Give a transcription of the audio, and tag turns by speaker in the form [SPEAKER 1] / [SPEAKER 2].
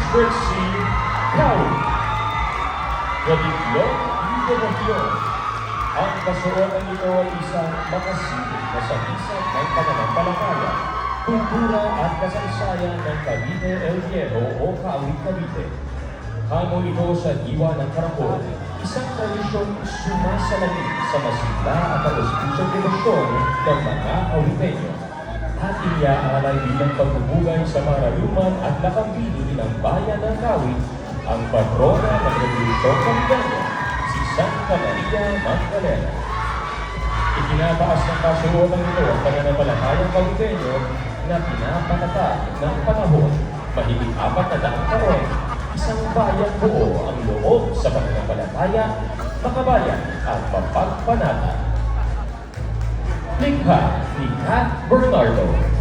[SPEAKER 1] Trixie Cowie. Gadiklong Indonesia. Ang kasuotan nito ay isang makasilip na sagisag ng pananampalataya, kultura at kasaysayan ng Cavite El Viejo o Kawit Cavite. Hango ito sa diwa ng Karapon, isang tradisyong sumasalamin sa masigla at taus-pusong devosyon ng mga Kawiteño. At iniaalay bilang pagbubugay sa maraluman at nakambili ng bayan ng Kawit, ang patrona ng Revolusyong Caviteño, si Santa Maria Magdalena. Itinataas ng kasuotan nito ang pananampalatayang Caviteño na pinapatatag ng panahon, mahigit 400 taon, isang bayan buo ang loob sa pananampalataya, makabayan at mapagpanata. Likha ni Kat Bernardo.